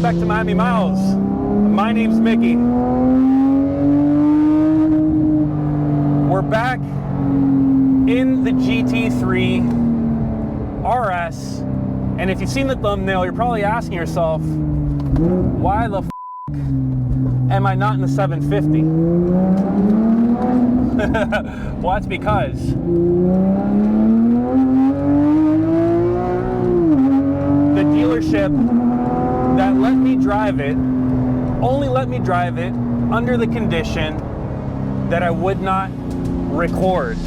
back to Miami Miles. My name's Mickey. We're back in the GT3 RS, and if you've seen the thumbnail, you're probably asking yourself, why the f am I not in the 750? Well, that's because the dealership that let me drive it only let me drive it under the condition that I would not record.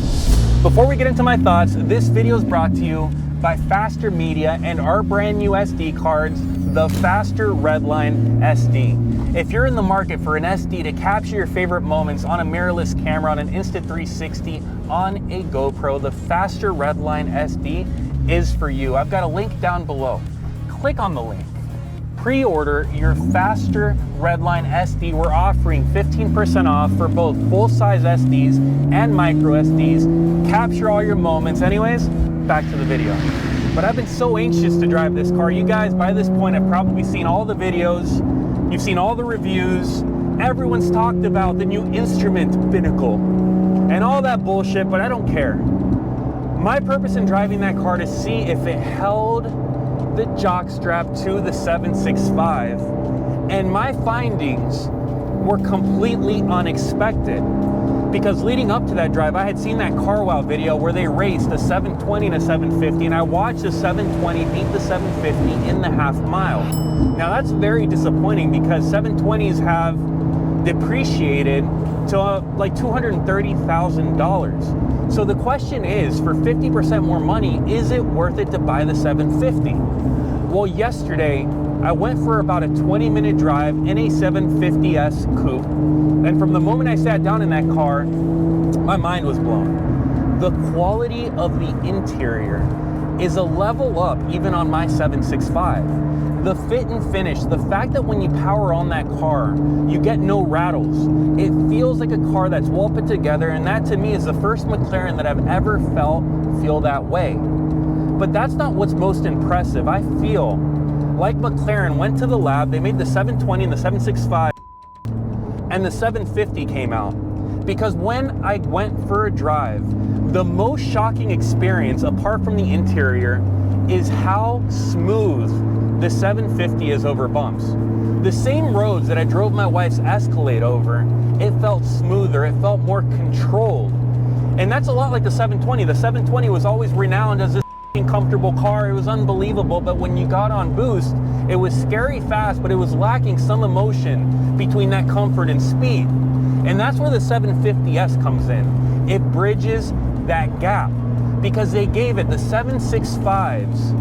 Before we get into my thoughts, this video is brought to you by Faster Media and our brand new SD cards, the Faster Redline SD. If you're in the market for an SD to capture your favorite moments on a mirrorless camera, on an Insta360, on a GoPro, the Faster Redline SD is for you. I've got a link down below. Click on the link. Pre-order your Faster Redline SD. We're offering 15% off for both full-size SDs and micro SDs. Capture all your moments. Anyways, back to the video. But I've been so anxious to drive this car. You guys, by this point, have probably seen all the videos. You've seen all the reviews. Everyone's talked about the new instrument pinnacle and all that bullshit, but I don't care. My purpose in driving that car to see if it held the jockstrap to the 765, and my findings were completely unexpected, because leading up to that drive, I had seen that Car Wow video where they raced a 720 and a 750, and I watched the 720 beat the 750 in the half mile. Now that's very disappointing because 720s have depreciated to like $230,000. So the question is, for 50% more money, is it worth it to buy the 750? Well, yesterday, I went for about a 20-minute drive in a 750S coupe. And from the moment I sat down in that car, my mind was blown. The quality of the interior is a level up even on my 765. The fit and finish, the fact that when you power on that car, you get no rattles. It feels like a car that's well put together, and that to me is the first McLaren that I've ever feel that way. But that's not what's most impressive. I feel like McLaren went to the lab, they made the 720 and the 765, and the 750 came out. Because when I went for a drive, the most shocking experience, apart from the interior, is how smooth the 750 is over bumps. The same roads that I drove my wife's Escalade over, it felt smoother, it felt more controlled. And that's a lot like the 720. The 720 was always renowned as this comfortable car. It was unbelievable, but when you got on boost, it was scary fast, but it was lacking some emotion between that comfort and speed. And that's where the 750S comes in. It bridges that gap because they gave it the 765's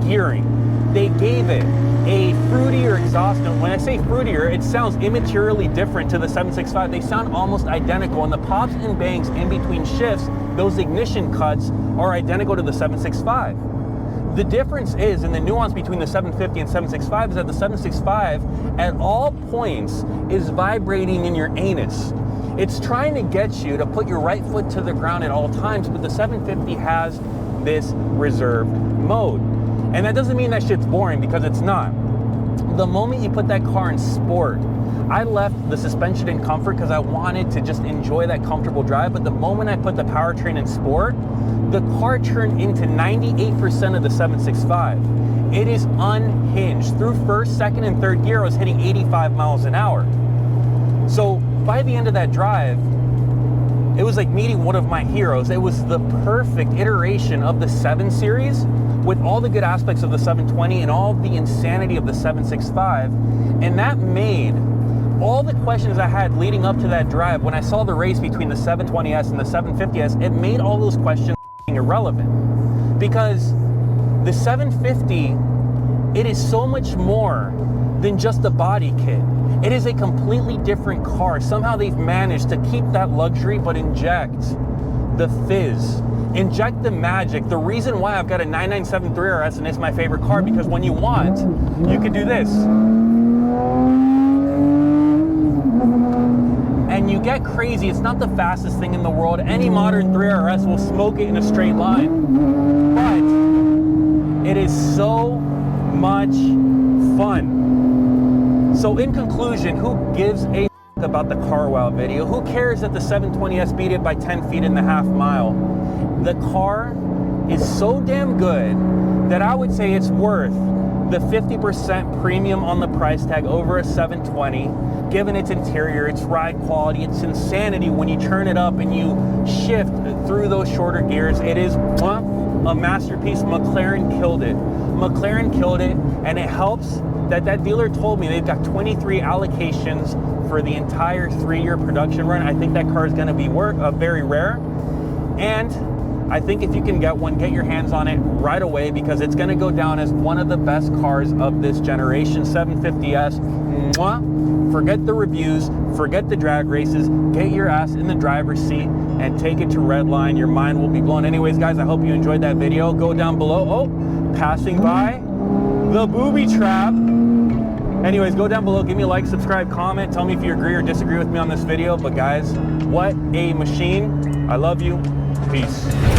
gearing. They gave it a fruitier exhaust note. When I say fruitier, it sounds immaterially different to the 765. They sound almost identical, and the pops and bangs in between shifts, those ignition cuts, are identical to the 765. The difference is, in the nuance between the 750 and 765, is that the 765 at all points is vibrating in your anus. It's trying to get you to put your right foot to the ground at all times, but the 750 has this reserved mode. And that doesn't mean that shit's boring, because it's not. The moment you put that car in sport, I left the suspension in comfort because I wanted to just enjoy that comfortable drive, but the moment I put the powertrain in sport, the car turned into 98% of the 765. It is unhinged. Through first, second, and third gear, I was hitting 85 miles an hour. So by the end of that drive, it was like meeting one of my heroes. It was the perfect iteration of the 7 Series with all the good aspects of the 720 and all the insanity of the 765. And that made all the questions I had leading up to that drive, when I saw the race between the 720S and the 750S, it made all those questions irrelevant. Because the 750, it is so much more than just a body kit. It is a completely different car. Somehow they've managed to keep that luxury, but inject the fizz, inject the magic. The reason why I've got a 9973 RS and it's my favorite car, because when you want, you can do this. And you get crazy. It's not the fastest thing in the world. Any modern 3RS will smoke it in a straight line. But it is so much fun. So in conclusion, who gives a about the car wow video? Who cares that the 720S beat it by 10 feet in the half mile? The car is so damn good that I would say it's worth the 50% premium on the price tag over a 720, given its interior, its ride quality, its insanity when you turn it up and you shift through those shorter gears. It is a masterpiece. McLaren killed it. McLaren killed it, and it helps that dealer told me they've got 23 allocations for the entire 3-year production run. I think that car is going to be very rare, and I think if you can get one, get your hands on it right away, because it's going to go down as one of the best cars of this generation. 750S, forget the reviews, forget the drag races, get your ass in the driver's seat and take it to Redline. Your mind will be blown. Anyways, guys, I hope you enjoyed that video. Go down below. Passing by the booby trap. Anyways, go down below, give me a like, subscribe, comment, tell me if you agree or disagree with me on this video. But guys, what a machine. I love you. Peace.